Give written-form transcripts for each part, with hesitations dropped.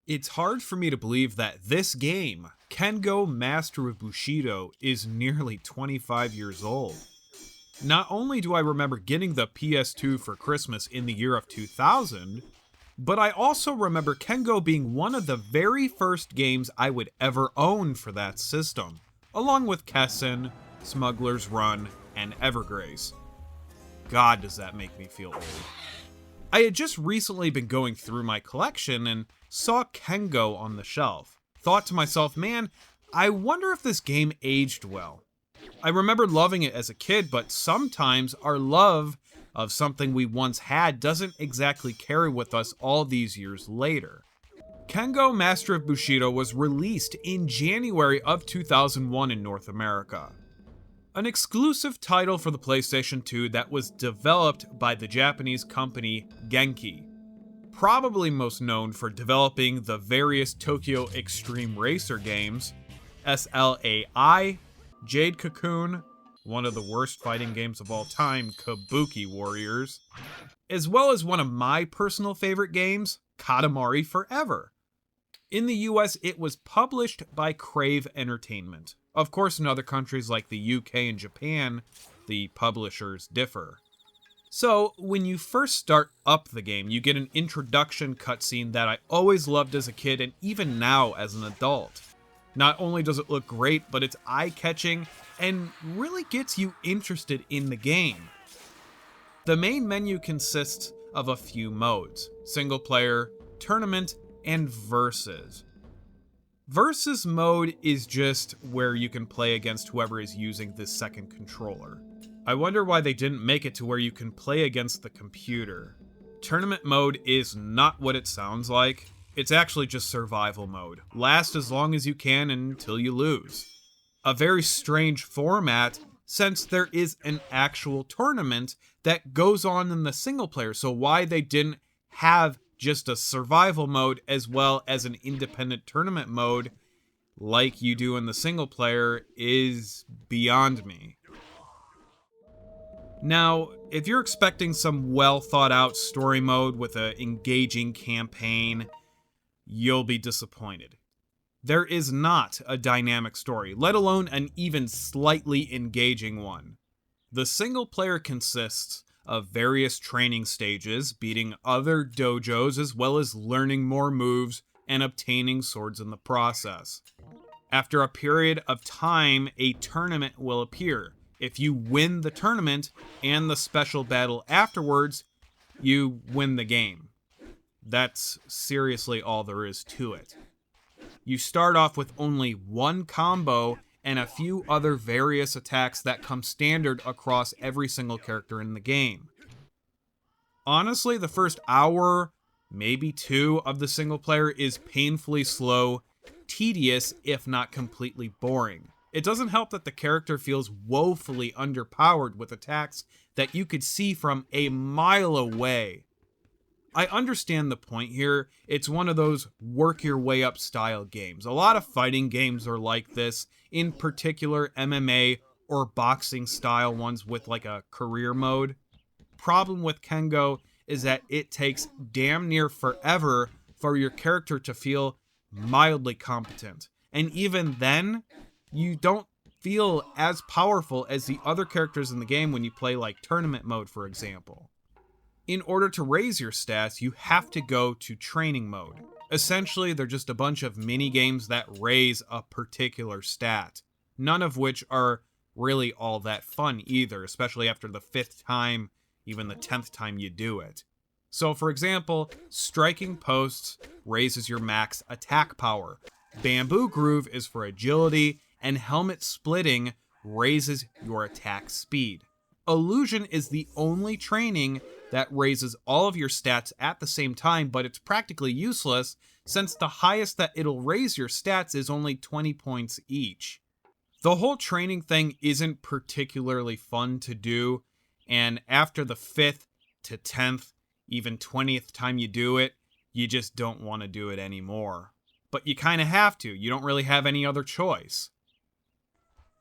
It's hard for me to believe that this game, Kengo Master of Bushido, is nearly 25 years old. Not only do I remember getting the PS2 for Christmas in the year of 2000, but I also remember Kengo being one of the very first games I would ever own for that system, along with Kessen, Smuggler's Run, and Evergrace. God, does that make me feel old. I had just recently been going through my collection and saw Kengo on the shelf. Thought to myself, man, I wonder if this game aged well. I remember loving it as a kid, but sometimes our love of something we once had doesn't exactly carry with us all these years later. Kengo Master of Bushido was released in January of 2001 in North America. An exclusive title for the PlayStation 2 that was developed by the Japanese company Genki. Probably most known for developing the various Tokyo Extreme Racer games, SLAI, Jade Cocoon, one of the worst fighting games of all time, Kabuki Warriors, as well as one of my personal favorite games, Katamari Forever. In the US, it was published by Crave Entertainment. Of course, in other countries like the UK and Japan, the publishers differ. So, when you first start up the game, you get an introduction cutscene that I always loved as a kid and even now as an adult. Not only does it look great, but it's eye-catching and really gets you interested in the game. The main menu consists of a few modes: single player, tournament, and versus. Versus mode is just where you can play against whoever is using the second controller. I wonder why they didn't make it to where you can play against the computer. Tournament mode is not what it sounds like. It's actually just survival mode. Last as long as you can until you lose. A very strange format, since there is an actual tournament that goes on in the single player, so why they didn't have just a survival mode as well as an independent tournament mode like you do in the single player is beyond me. Now, if you're expecting some well thought out story mode with an engaging campaign, you'll be disappointed. There is not a dynamic story, let alone an even slightly engaging one. The single player consists of various training stages, beating other dojos as well as learning more moves and obtaining swords in the process. After a period of time, a tournament will appear. If you win the tournament and the special battle afterwards, you win the game. That's seriously all there is to it. You start off with only one combo and a few other various attacks that come standard across every single character in the game. Honestly, the first hour, maybe two of the single player is painfully slow, tedious, if not completely boring. It doesn't help that the character feels woefully underpowered with attacks that you could see from a mile away. I understand the point here. It's one of those work your way up style games. A lot of fighting games are like this, in particular MMA or boxing style ones with like a career mode. Problem with Kengo is that it takes damn near forever for your character to feel mildly competent. And even then, you don't feel as powerful as the other characters in the game when you play like tournament mode, for example. In order to raise your stats, you have to go to training mode. Essentially, they're just a bunch of mini games that raise a particular stat, none of which are really all that fun either, especially after the 5th time, even the 10th time you do it. So for example, striking posts raises your max attack power, bamboo groove is for agility, and helmet splitting raises your attack speed. Illusion is the only training that raises all of your stats at the same time, but it's practically useless since the highest that it'll raise your stats is only 20 points each. The whole training thing isn't particularly fun to do, and after the 5th to 10th, even 20th time you do it, you just don't want to do it anymore. But you kind of have to. You don't really have any other choice.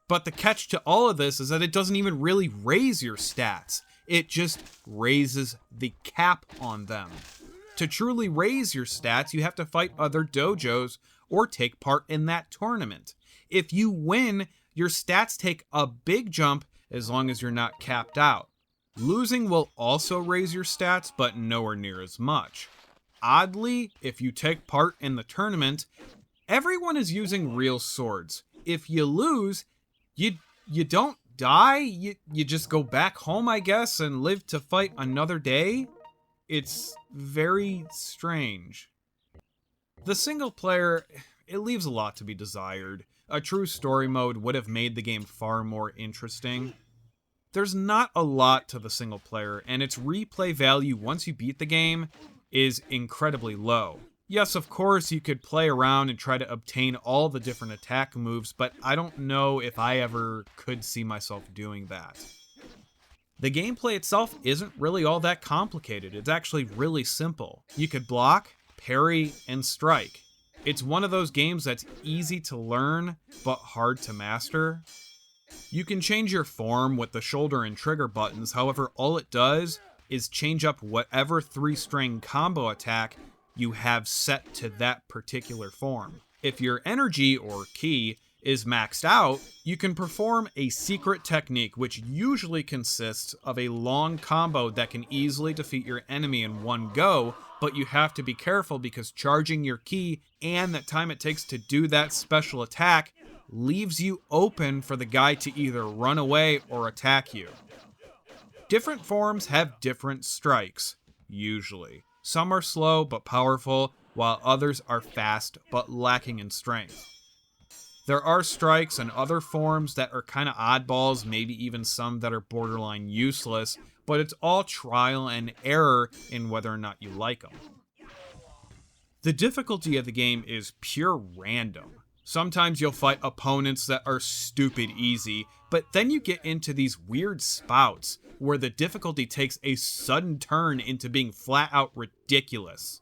But the catch to all of this is that it doesn't even really raise your stats. It just raises the cap on them. To truly raise your stats, you have to fight other dojos or take part in that tournament. If you win, your stats take a big jump as long as you're not capped out. Losing will also raise your stats, but nowhere near as much. Oddly, if you take part in the tournament, everyone is using real swords. If you lose, you don't die, you just go back home, I guess, and live to fight another day? It's very strange. The single player, it leaves a lot to be desired. A true story mode would have made the game far more interesting. There's not a lot to the single player, and its replay value once you beat the game is incredibly low. Yes, of course, you could play around and try to obtain all the different attack moves, but I don't know if I ever could see myself doing that. The gameplay itself isn't really all that complicated. It's actually really simple. You could block, parry, and strike. It's one of those games that's easy to learn, but hard to master. You can change your form with the shoulder and trigger buttons, however, all it does is change up whatever 3-string combo attack you have set to that particular form. If your energy, or ki, is maxed out, you can perform a secret technique which usually consists of a long combo that can easily defeat your enemy in one go, but you have to be careful because charging your ki and the time it takes to do that special attack leaves you open for the guy to either run away or attack you. Different forms have different strikes, usually. Some are slow but powerful, while others are fast but lacking in strength. There are strikes and other forms that are kind of oddballs, maybe even some that are borderline useless, but it's all trial and error in whether or not you like them. The difficulty of the game is pure random. Sometimes you'll fight opponents that are stupid easy, but then you get into these weird spouts where the difficulty takes a sudden turn into being flat out ridiculous.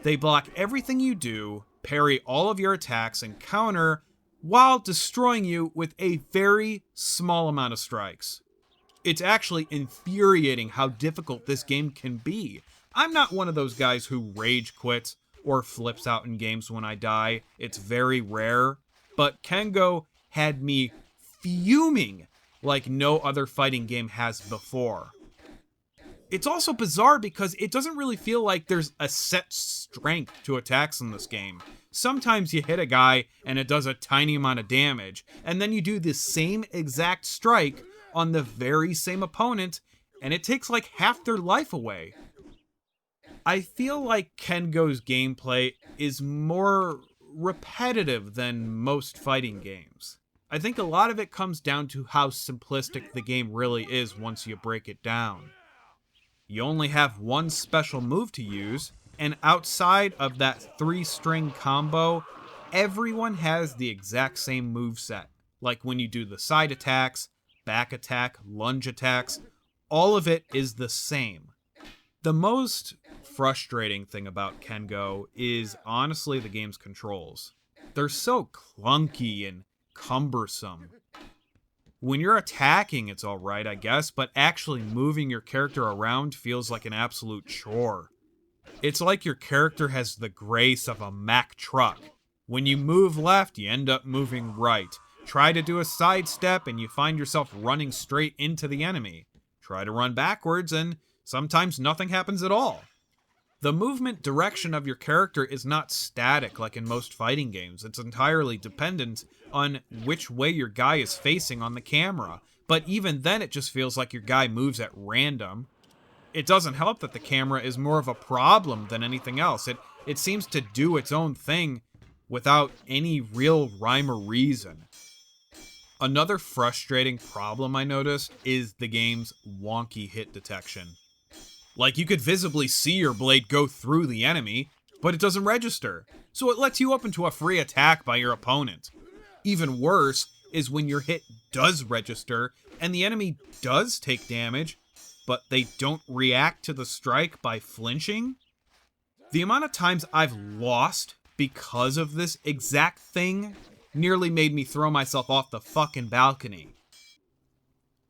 They block everything you do, parry all of your attacks, and counter while destroying you with a very small amount of strikes. It's actually infuriating how difficult this game can be. I'm not one of those guys who rage quits or flips out in games when I die. It's very rare, but Kengo had me fuming like no other fighting game has before. It's also bizarre because it doesn't really feel like there's a set strength to attacks in this game. Sometimes you hit a guy and it does a tiny amount of damage, and then you do the same exact strike on the very same opponent, and it takes like half their life away. I feel like Kengo's gameplay is more repetitive than most fighting games. I think a lot of it comes down to how simplistic the game really is once you break it down. You only have one special move to use, and outside of that 3-string combo, everyone has the exact same moveset. Like when you do the side attacks, back attack, lunge attacks, all of it is the same. The most frustrating thing about Kengo is honestly the game's controls. They're so clunky and cumbersome. When you're attacking, it's alright, I guess, but actually moving your character around feels like an absolute chore. It's like your character has the grace of a Mack truck. When you move left, you end up moving right. Try to do a sidestep and you find yourself running straight into the enemy. Try to run backwards and sometimes nothing happens at all. The movement direction of your character is not static like in most fighting games. It's entirely dependent on which way your guy is facing on the camera. But even then, it just feels like your guy moves at random. It doesn't help that the camera is more of a problem than anything else. It seems to do its own thing without any real rhyme or reason. Another frustrating problem I noticed is the game's wonky hit detection. Like, you could visibly see your blade go through the enemy, but it doesn't register, so it lets you up into a free attack by your opponent. Even worse is when your hit does register, and the enemy does take damage, but they don't react to the strike by flinching. The amount of times I've lost because of this exact thing nearly made me throw myself off the fucking balcony.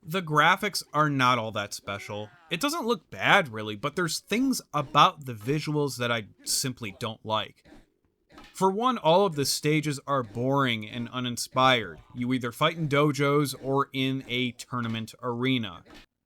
The graphics are not all that special. It doesn't look bad really, but there's things about the visuals that I simply don't like. For one, all of the stages are boring and uninspired. You either fight in dojos or in a tournament arena.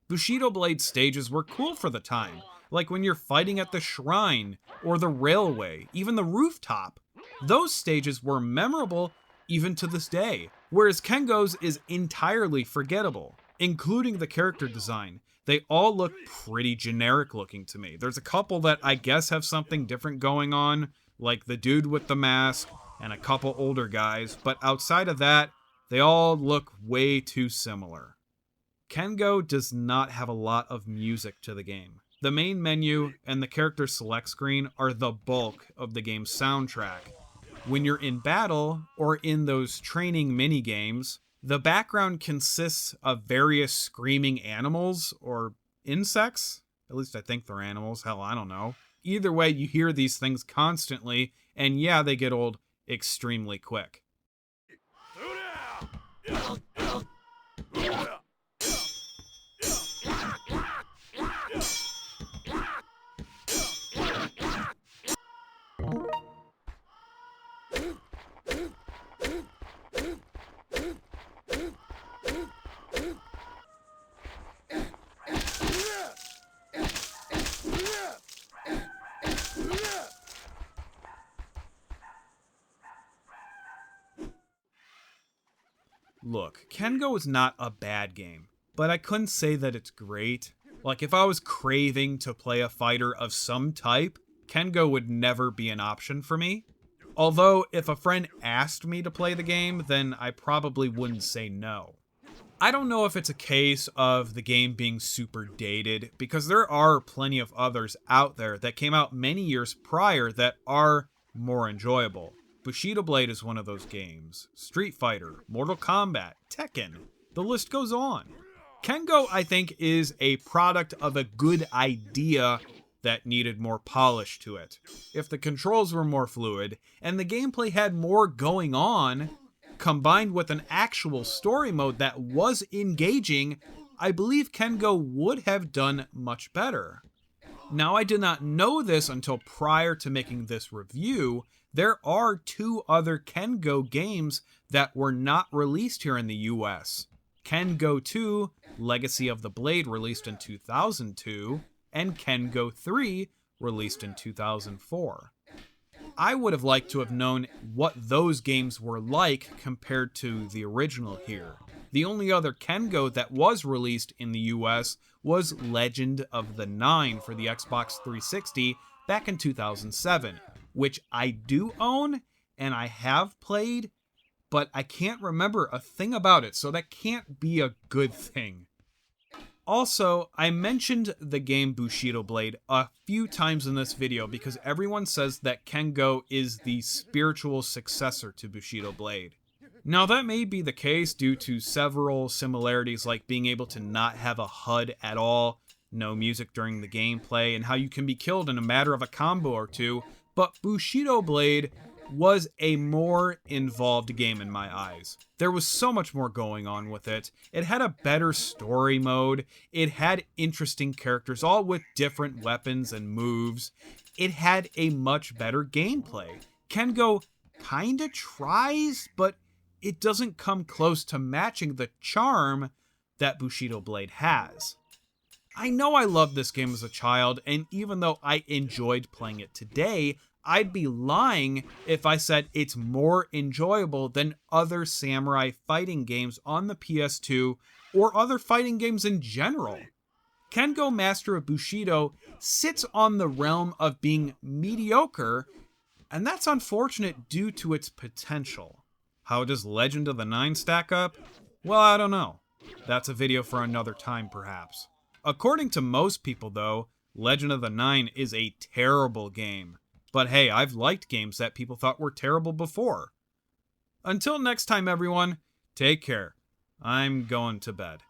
Bushido Blade stages were cool for the time, like when you're fighting at the shrine, or the railway, even the rooftop. Those stages were memorable even to this day, whereas Kengo's is entirely forgettable, including the character design. They all look pretty generic looking to me. There's a couple that I guess have something different going on, like the dude with the mask and a couple older guys, but outside of that, they all look way too similar. Kengo does not have a lot of music to the game. The main menu and the character select screen are the bulk of the game's soundtrack. When you're in battle, or in those training mini-games, the background consists of various screaming animals, or insects? At least I think they're animals, hell, I don't know. Either way, you hear these things constantly, and yeah, they get old extremely quick. Look, Kengo is not a bad game, but I couldn't say that it's great. Like, if I was craving to play a fighter of some type, Kengo would never be an option for me. Although, if a friend asked me to play the game, then I probably wouldn't say no. I don't know if it's a case of the game being super dated, because there are plenty of others out there that came out many years prior that are more enjoyable. Bushido Blade is one of those games. Street Fighter, Mortal Kombat, Tekken, the list goes on. Kengo, I think, is a product of a good idea that needed more polish to it. If the controls were more fluid, and the gameplay had more going on, combined with an actual story mode that was engaging, I believe Kengo would have done much better. Now, I did not know this until prior to making this review. There are 2 other Kengo games that were not released here in the US. Kengo 2, Legacy of the Blade, released in 2002, and Kengo 3, released in 2004. I would have liked to have known what those games were like compared to the original here. The only other Kengo that was released in the US was Legend of the Nine for the Xbox 360 back in 2007, which I do own and I have played, but I can't remember a thing about it, so that can't be a good thing. Also, I mentioned the game Bushido Blade a few times in this video because everyone says that Kengo is the spiritual successor to Bushido Blade. Now, that may be the case due to several similarities, like being able to not have a HUD at all, no music during the gameplay, and how you can be killed in a matter of a combo or two, but Bushido Blade was a more involved game in my eyes. There was so much more going on with it. It had a better story mode. It had interesting characters, all with different weapons and moves. It had a much better gameplay. Kengo kinda tries, but it doesn't come close to matching the charm that Bushido Blade has. I know I loved this game as a child, and even though I enjoyed playing it today, I'd be lying if I said it's more enjoyable than other samurai fighting games on the PS2 or other fighting games in general. Kengo Master of Bushido sits on the realm of being mediocre, and that's unfortunate due to its potential. How does Legend of the Nine stack up? Well, I don't know. That's a video for another time, perhaps. According to most people, though, Legend of the Nine is a terrible game. But hey, I've liked games that people thought were terrible before. Until next time, everyone, take care. I'm going to bed.